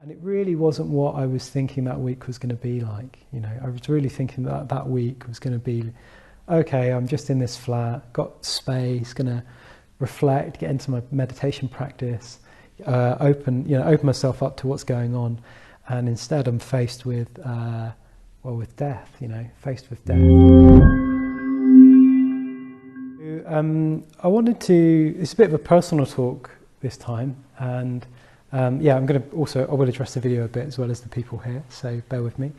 And it really wasn't what I was thinking that week was going to be like. I was really thinking that that week was going to be, okay, I'm just in this flat, got space, going to reflect, get into my meditation practice, open myself up to what's going on. And instead I'm faced with, with death, faced with death. I wanted to, it's a bit of a personal talk this time, and I will address the video a bit as well as the people here, so bear with me.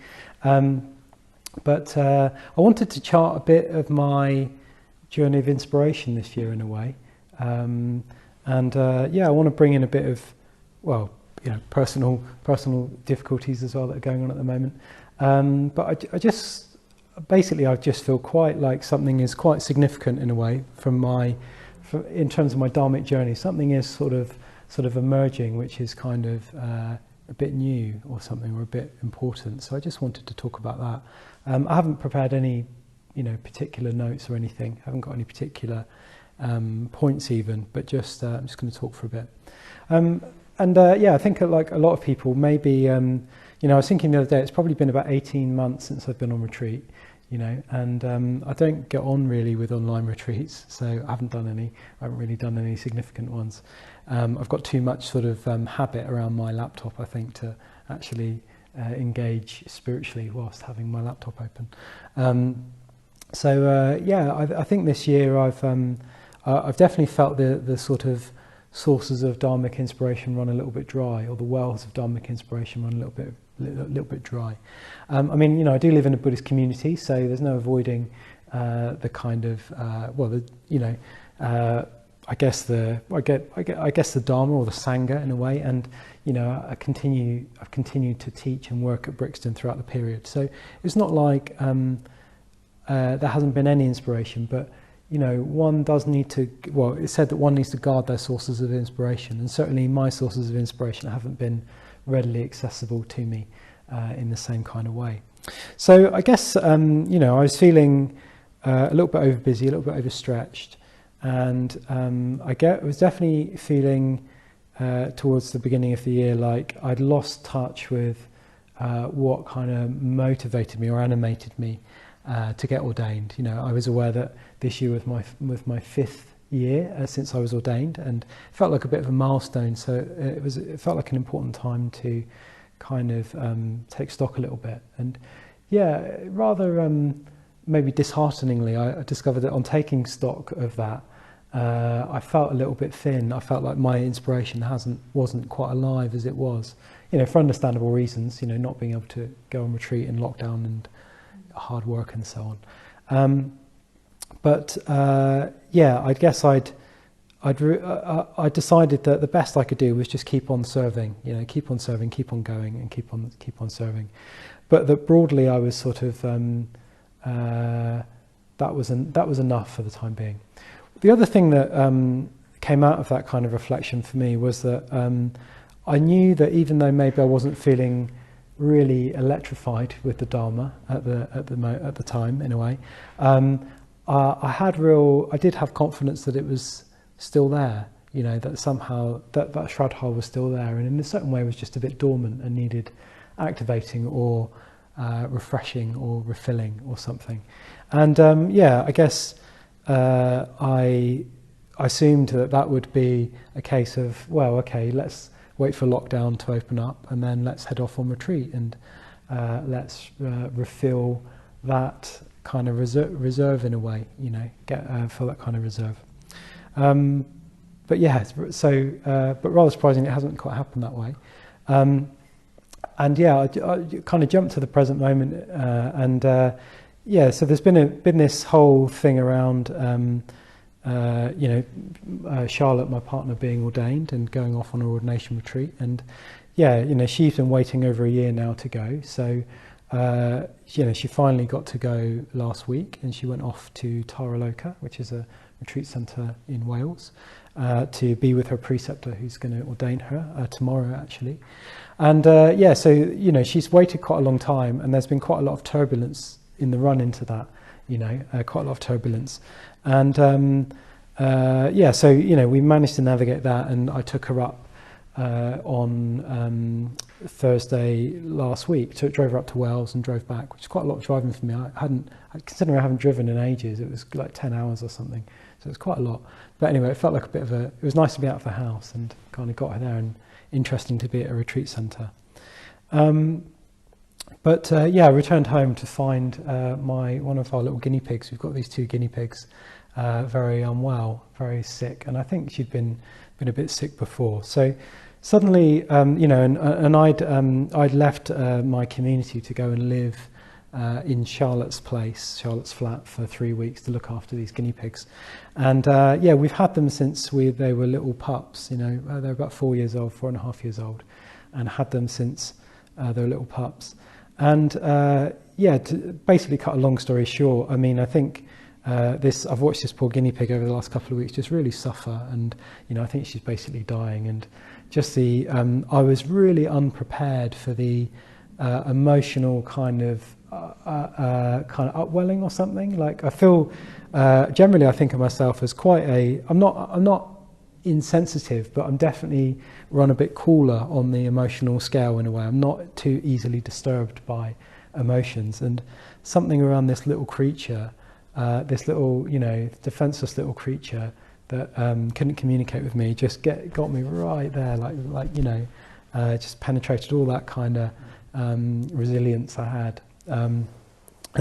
But I wanted to chart a bit of my journey of inspiration this year in a way. I want to bring in a bit of, personal difficulties as well that are going on at the moment. But I just feel quite like something is quite significant in a way in terms of my Dharmic journey. Something is sort of emerging, which is kind of a bit new or something, or a bit important. So I just wanted to talk about that. I haven't prepared any, particular notes or anything. I haven't got any particular points even, but just I'm just going to talk for a bit. I think like a lot of people, maybe, I was thinking the other day, it's probably been about 18 months since I've been on retreat, and I don't get on really with online retreats, so I haven't really done any significant ones. I've got too much sort of habit around my laptop, I think, to actually engage spiritually whilst having my laptop open. I think this year I've definitely felt the sort of sources of Dharmic inspiration run a little bit dry, or the wells of Dharmic inspiration run a little bit dry. I do live in a Buddhist community, so there's no avoiding the kind of I guess the Dharma or the Sangha in a way, and I've continued to teach and work at Brixton throughout the period. So it's not like there hasn't been any inspiration, but one does need to. Well, it's said that one needs to guard their sources of inspiration, and certainly my sources of inspiration haven't been readily accessible to me in the same kind of way. So I guess I was feeling a little bit overbusy, a little bit overstretched. And I was definitely feeling towards the beginning of the year like I'd lost touch with what kind of motivated me or animated me to get ordained. I was aware that this year was my 5th year since I was ordained, and it felt like a bit of a milestone. So it felt like an important time to kind of take stock a little bit. And rather maybe dishearteningly, I discovered that on taking stock of that, I felt a little bit thin. I felt like my inspiration wasn't quite alive as it was, for understandable reasons, not being able to go on retreat in lockdown and hard work and so on. I guess I decided that the best I could do was just keep on serving, keep on serving, keep on going, and keep on serving. But that broadly, I was sort of that was enough for the time being. The other thing that came out of that kind of reflection for me was that I knew that even though maybe I wasn't feeling really electrified with the Dharma at the time in a way, I did have confidence that it was still there. That somehow that Shraddha was still there, and in a certain way was just a bit dormant and needed activating or refreshing or refilling or something. And I guess. I assumed that would be a case of, well, okay, let's wait for lockdown to open up, and then let's head off on retreat, and let's refill that kind of reserve in a way, fill that kind of reserve. But rather surprisingly, it hasn't quite happened that way. I kind of jumped to the present moment, so there's been this whole thing around, Charlotte, my partner, being ordained and going off on an ordination retreat, and she's been waiting over a year now to go. So she finally got to go last week, and she went off to Taraloka, which is a retreat centre in Wales, to be with her preceptor, who's going to ordain her tomorrow, actually. And she's waited quite a long time, and there's been quite a lot of turbulence in the run into that, quite a lot of turbulence. And we managed to navigate that, and I took her up on Thursday last week. So drove her up to Wales and drove back, which is quite a lot of driving for me. Considering I haven't driven in ages, it was like 10 hours or something. So it was quite a lot. But anyway, it felt like it was nice to be out of the house and kind of got her there, and interesting to be at a retreat centre. I returned home to find one of our little guinea pigs. We've got these 2 guinea pigs, very unwell, very sick, and I think she'd been a bit sick before. So suddenly, I'd left my community to go and live in Charlotte's flat for 3 weeks to look after these guinea pigs, and we've had them since they were little pups. They're about 4.5 years old, and had them since they were little pups. And to basically cut a long story short, I mean, I think I've watched this poor guinea pig over the last couple of weeks just really suffer, and I think she's basically dying. And just I was really unprepared for the emotional kind of upwelling or something. Like, I feel generally I think of myself as I'm not insensitive, but I'm definitely run a bit cooler on the emotional scale in a way. I'm not too easily disturbed by emotions, and something around this little creature, this little, defenseless little creature that couldn't communicate with me, just got me right there, just penetrated all that kind of resilience I had, and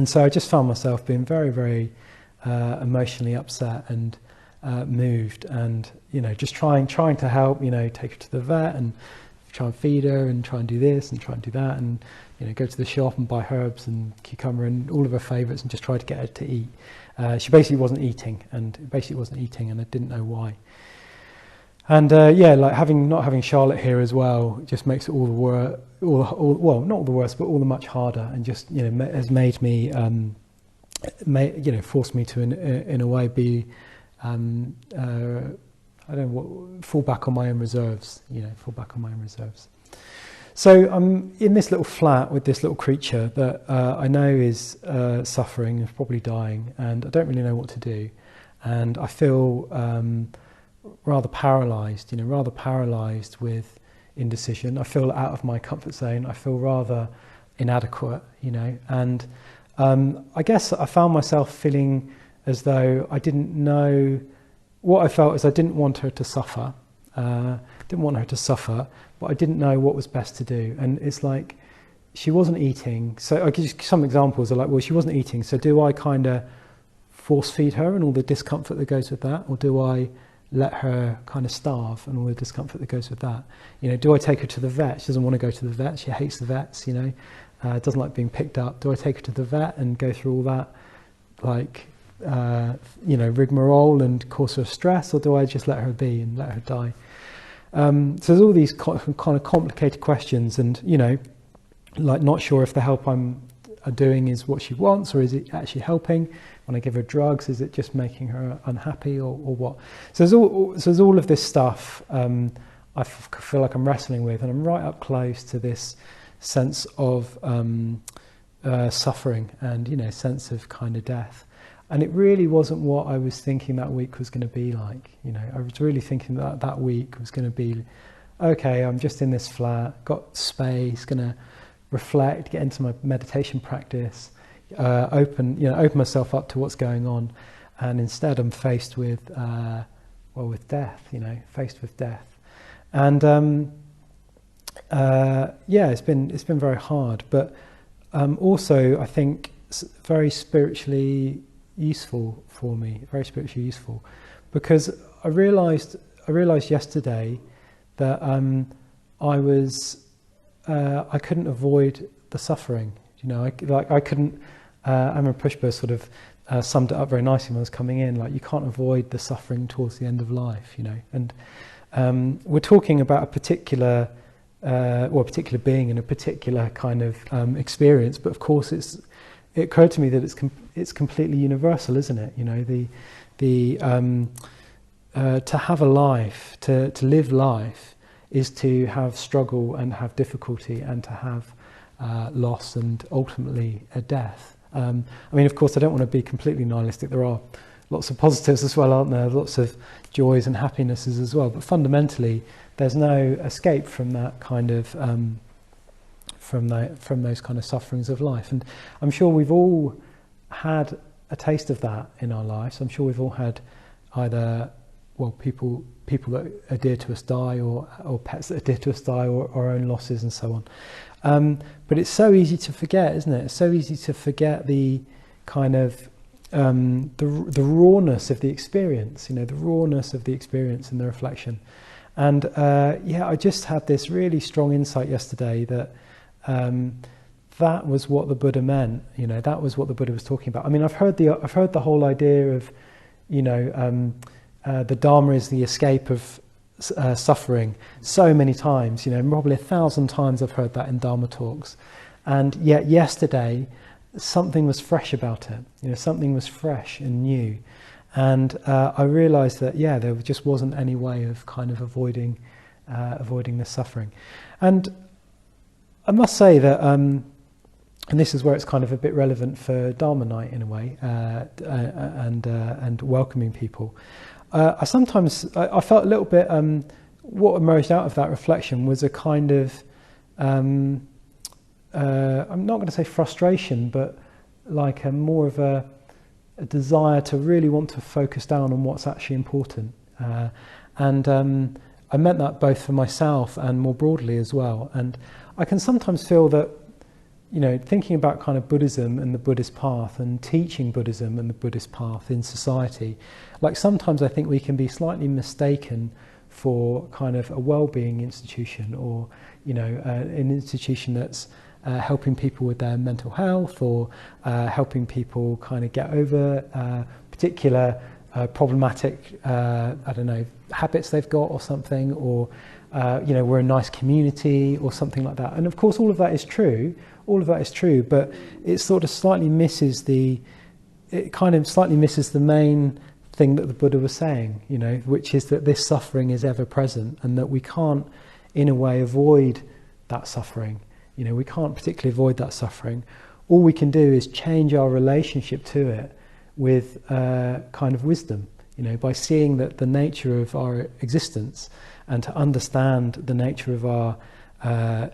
so I just found myself being very, very emotionally upset and moved, and just trying to help, take her to the vet and try and feed her and try and do this and try and do that, and go to the shop and buy herbs and cucumber and all of her favourites and just try to get her to eat. She basically wasn't eating, and I didn't know why. And not having Charlotte here as well just makes it all the worse. Well, not all the worse, but all the much harder, and just has made me forced me to in a way be fall back on my own reserves. So I'm in this little flat with this little creature that I know is suffering and probably dying, and I don't really know what to do, and I feel rather paralysed with indecision. I feel out of my comfort zone. I feel rather inadequate, and I guess I found myself feeling as though I didn't know. What I felt is I didn't want her to suffer. But I didn't know what was best to do. And it's like, she wasn't eating. So I give you some examples. Are like, well, she wasn't eating. So do I kind of force feed her and all the discomfort that goes with that, or do I let her kind of starve and all the discomfort that goes with that? Do I take her to the vet? She doesn't want to go to the vet. She hates the vets. Doesn't like being picked up. Do I take her to the vet and go through all that, rigmarole and cause her stress, or do I just let her be and let her die? So there's all these kind of complicated questions, and not sure if the help I'm doing is what she wants, or is it actually helping? When I give her drugs, is it just making her unhappy, or what? So there's all of this stuff I feel like I'm wrestling with, and I'm right up close to this sense of suffering and sense of kind of death. And it really wasn't what I was thinking that week was going to be like. I was really thinking that week was going to be, okay, I'm just in this flat, got space, going to reflect, get into my meditation practice, open myself up to what's going on. And instead I'm faced with death, faced with death. And it's been very hard, but also I think very spiritually useful for me, because I realised yesterday that I couldn't avoid the suffering. I couldn't. Amar Pushpa sort of summed it up very nicely when I was coming in. Like, you can't avoid the suffering towards the end of life, And we're talking about a particular being and a particular kind of experience, but of course it occurred to me that it's completely universal, isn't it? To have a life, to live life, is to have struggle and have difficulty and to have loss and ultimately a death. Of course, I don't want to be completely nihilistic. There are lots of positives as well, aren't there? Lots of joys and happinesses as well. But fundamentally, there's no escape from that kind of from those kind of sufferings of life. And I'm sure we've all had a taste of that in our lives. I'm sure we've all had either, well, people that are dear to us die, or pets that are dear to us die, or our own losses and so on. But it's so easy to forget, isn't it? It's so easy to forget the kind of the rawness of the experience, the rawness of the experience and the reflection. And I just had this really strong insight yesterday that that was what the Buddha meant. That was what the Buddha was talking about. I mean, I've heard the whole idea of, the Dharma is the escape of suffering so many times. Probably 1,000 times I've heard that in Dharma talks, and yet yesterday something was fresh about it. Something was fresh and new, and I realised that there just wasn't any way of kind of avoiding the suffering. And I must say that, and this is where it's kind of a bit relevant for Dharma night in a way, and welcoming people. I felt a little bit. What emerged out of that reflection was a kind of, I'm not going to say frustration, but like more of a desire to really want to focus down on what's actually important. And I meant that both for myself and more broadly as well. And I can sometimes feel that, thinking about kind of Buddhism and the Buddhist path and teaching Buddhism and the Buddhist path in society, like sometimes I think we can be slightly mistaken for kind of a well-being institution, or, an institution that's helping people with their mental health, or helping people kind of get over particular problematic, habits they've got or something, or, we're a nice community or something like that. And of course all of that is true, but it sort of slightly misses the main thing that the Buddha was saying, which is that this suffering is ever present, and that we can't in a way avoid that suffering. We can't particularly avoid that suffering. All we can do is change our relationship to it with kind of wisdom, by seeing that the nature of our existence, and to understand the nature of our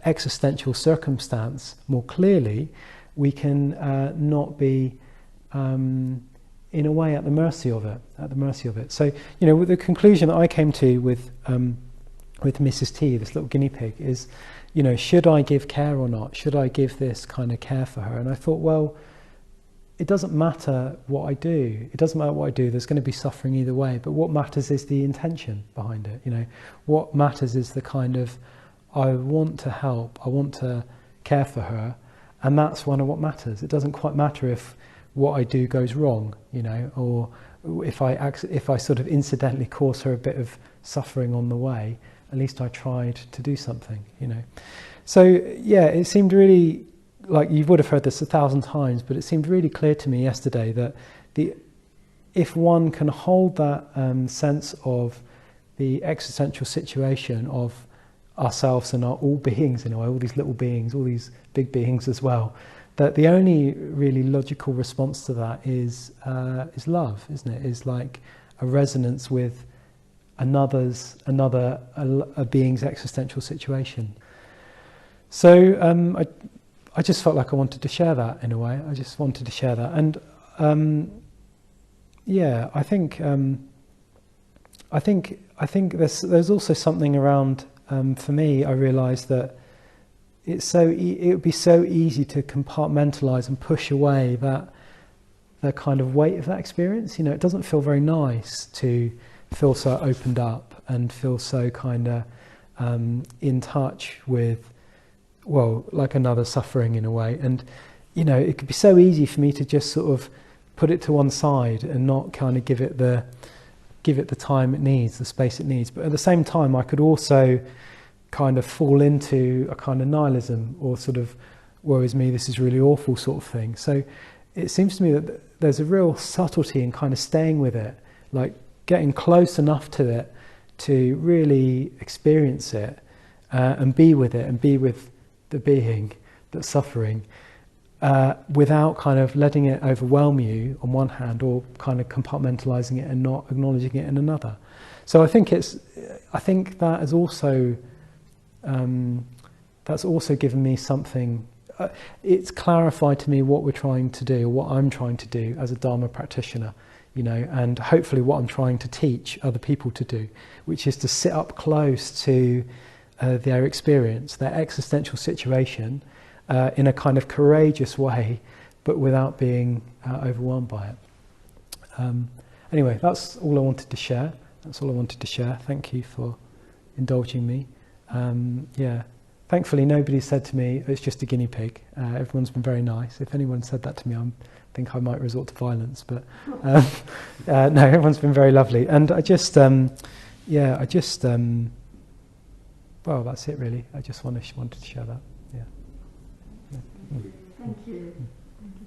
existential circumstance more clearly, we can not be in a way at the mercy of it. So, with the conclusion that I came to with Mrs. T, this little guinea pig, is, should I give care or not? Should I give this kind of care for her? And I thought, well, it doesn't matter what I do. There's going to be suffering either way. But what matters is the intention behind it. What matters is the kind of, I want to help, I want to care for her, and that's one of what matters. It doesn't quite matter if what I do goes wrong, or if I sort of incidentally cause her a bit of suffering on the way. At least I tried to do something, So it seemed really, like, you would have heard this 1,000 times, but it seemed really clear to me yesterday that if one can hold that sense of the existential situation of ourselves and our all beings, all these little beings, all these big beings as well, that the only really logical response to that is love, isn't it? Is like a resonance with a being's existential situation. So I just felt like I wanted to share that in a way. I just wanted to share that, and I think there's also something around. For me, I realised that it would be so easy to compartmentalise and push away the kind of weight of that experience. It doesn't feel very nice to feel so opened up and feel so kind of in touch with, well, like another suffering in a way. And it could be so easy for me to just sort of put it to one side and not kind of give it the time it needs, the space it needs. But at the same time, I could also kind of fall into a kind of nihilism, or sort of, woe is me, this is really awful sort of thing. So it seems to me that there's a real subtlety in kind of staying with it, like getting close enough to it to really experience it, and be with it, and be with the being that's suffering, without kind of letting it overwhelm you on one hand, or kind of compartmentalizing it and not acknowledging it in another. So I think that is also that's also given me something. It's clarified to me what we're trying to do, what I'm trying to do as a Dharma practitioner, and hopefully what I'm trying to teach other people to do, which is to sit up close to their experience, their existential situation, in a kind of courageous way, but without being overwhelmed by it. Anyway, that's all I wanted to share. Thank you for indulging me. Thankfully nobody said to me, it's just a guinea pig. Everyone's been very nice. If anyone said that to me, I think I might resort to violence, but no, everyone's been very lovely. And well, that's it really. I just wanted to share that. Yeah. Thank you.